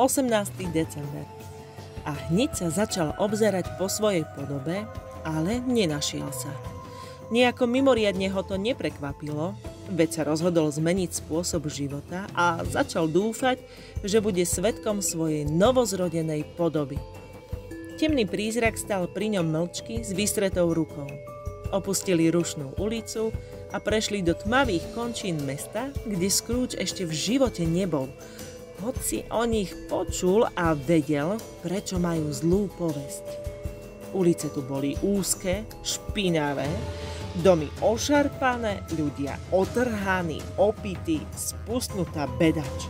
18. december. A hneď sa začal obzerať po svojej podobe, ale nenašiel sa. Nejako mimoriadne ho to neprekvapilo, veď sa rozhodol zmeniť spôsob života a začal dúfať, že bude svedkom svojej novozrodenej podoby. Temný prízrak stal pri ňom mlčky s vystretou rukou. Opustili rušnú ulicu a prešli do tmavých končín mesta, kde Scrooge ešte v živote nebol, hoci o nich počul a vedel, prečo majú zlú povesť. Ulice tu boli úzke, špinavé, domy ošarpané, ľudia otrhaní, opití, spustnutá bedač.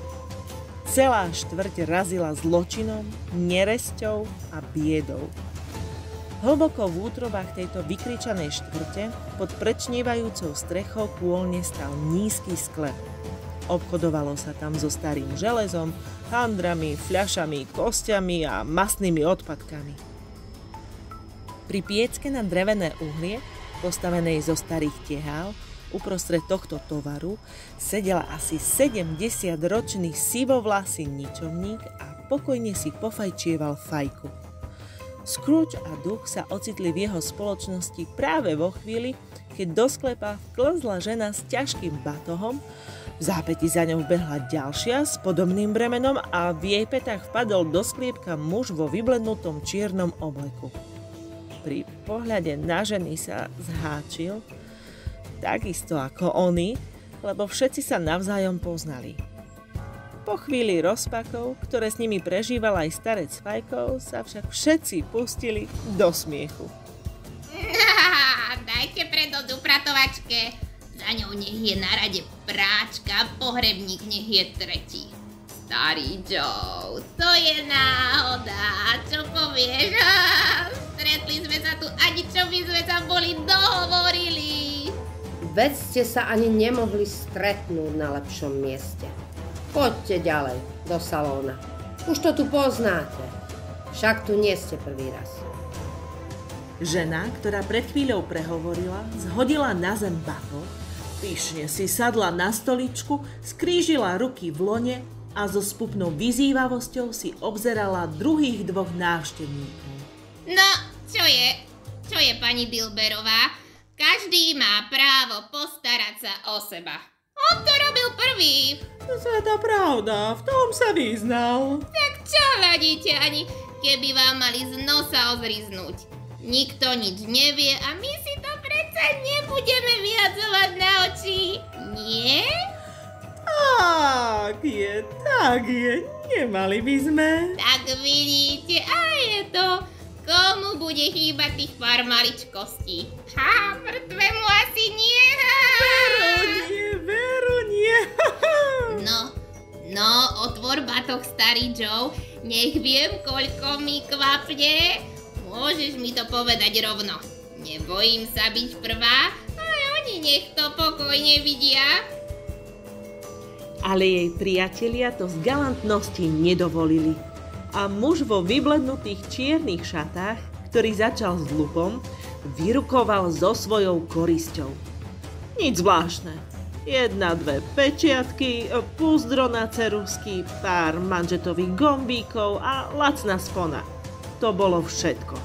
Celá štvrť razila zločinom, neresťou a biedou. Hlboko v útrobách tejto vykričanej štvrte pod prečnievajúcou strechou kôlne stal nízky sklep. Obchodovalo sa tam so starým železom, handrami, fľašami, kostiami a masnými odpadkami. Pri piecke na drevené uhlie, postavenej zo starých tehál, uprostred tohto tovaru sedela asi 70-ročný sivovlasý ničovník a pokojne si pofajčieval fajku. Scrooge a duch sa ocitli v jeho spoločnosti práve vo chvíli, keď do sklepa vklzla žena s ťažkým batohom, v zápäti za ňou behla ďalšia s podobným bremenom a v jej petách vpadol do skliepka muž vo vyblednutom čiernom obleku. Pri pohľade na ženy sa zháčil, takisto ako oni, lebo všetci sa navzájom poznali. Po chvíli rozpakov, ktoré s nimi prežíval aj starec s fajkou, sa však všetci pustili do smiechu. Dajte predod upratovačke. Za ňou nech je na rade práčka, pohrebník nech je tretí. Starý Joe, to je náhoda. Čo povieš? Stretli sme sa tu, ani čo by sme sa boli dohovorili. Veď ste sa ani nemohli stretnúť na lepšom mieste. Poďte ďalej, do salóna. Už to tu poznáte. Však tu nie ste prvý raz. Žena, ktorá pred chvíľou prehovorila, zhodila na zem batoh, pyšne si sadla na stoličku, skrížila ruky v lone a so spupnou vyzývavosťou si obzerala druhých dvoch návštevníkov. No, čo je? Čo je, pani Dilberová? Každý má právo postarať sa o seba. On to robil prvý. Sveta pravda, v tom sa vyznal. Tak čo hľadíte, ani keby vám mali z nosa ozriznúť. Nikto nič nevie a my si to predsa nebudeme vyhadzovať na oči. Nie? Tak je, nemali by sme. Tak vidíte, a je to. Komu bude chýbať tých pár maličkostí? Mŕtvemu asi nie. Veru nie. No, otvor batoh, starý Joe, nech viem, koľko mi kvapne. Môžeš mi to povedať rovno. Nebojím sa byť prvá, ale oni nech to pokojne vidia. Ale jej priatelia to z galantnosti nedovolili. A muž vo vyblednutých čiernych šatách, ktorý začal s lupom, vyrukoval so svojou korisťou. Nič zvláštne. 1, 2 pečiatky, púzdro na ceruzky, pár manžetových gombíkov a lacná spona. To bolo všetko.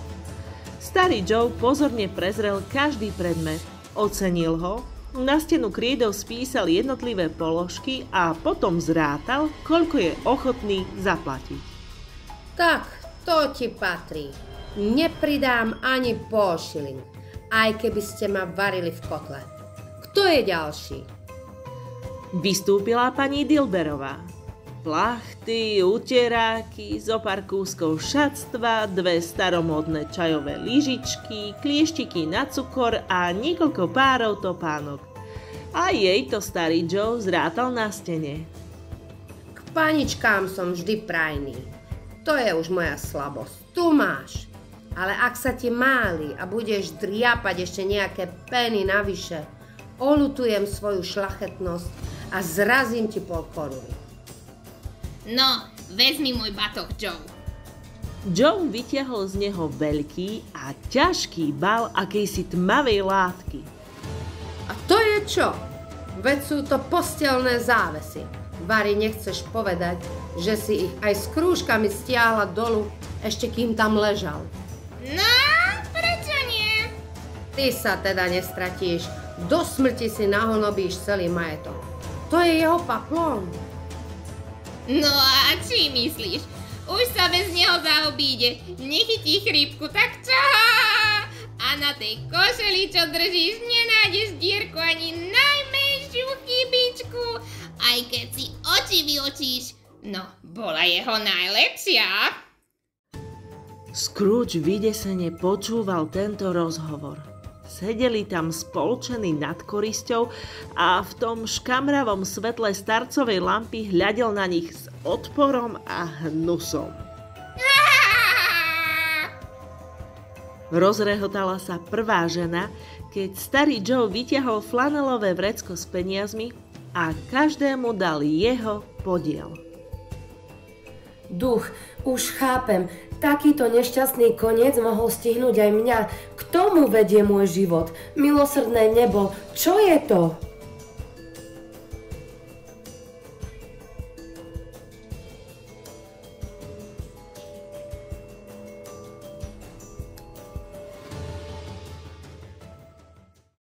Starý Joe pozorne prezrel každý predmet, ocenil ho, na stenu krídov spísal jednotlivé položky a potom zrátal, koľko je ochotný zaplatiť. Tak, to ti patrí. Nepridám ani pol šiling, aj keby ste ma varili v kotle. Kto je ďalší? Vystúpila pani Dilberová. Plachty, utieráky, zopár kúskov šatstva, 2 staromódne čajové lyžičky, klieštiky na cukor a niekoľko párov topánok. A jej to starý Joe zrátal na stene. K paničkám som vždy prajný. To je už moja slabosť. Tu máš. Ale ak sa ti máli a budeš driapať ešte nejaké peny navyše, oľutujem svoju šľachetnosť a zrazím ti pol koruny. No, vezmi môj batoh, Joe. Joe vytiahol z neho veľký a ťažký bal akejsi tmavej látky. A to je čo? Veď sú to postelné závesy. Vary, nechceš povedať, že si ich aj s krúžkami stiahla dolu, ešte kým tam ležal. No, prečo nie? Ty sa teda nestratíš. Do smrti si nahlnobíš celý majetok. To je jeho paplón. No a či myslíš? Už sa bez neho zaobíde. Nechytí chrípku, tak čo? A na tej košeli, čo držíš, nenájdeš dierku ani najmenšiu chybičku. Aj keď si oči vyočíš, no, bola jeho najlepšia. Scrooge vydesene počúval tento rozhovor. Sedeli tam spolčení nad korisťou a v tom škamravom svetle starcovej lampy hľadel na nich s odporom a hnusom. Rozrehotala sa prvá žena, keď starý Joe vyťahol flanelové vrecko s peniazmi a každému dal jeho podiel. Duch, už chápem, takýto nešťastný koniec mohol stihnúť aj mňa. K tomu vedie môj život. Milosrdné nebo, čo je to?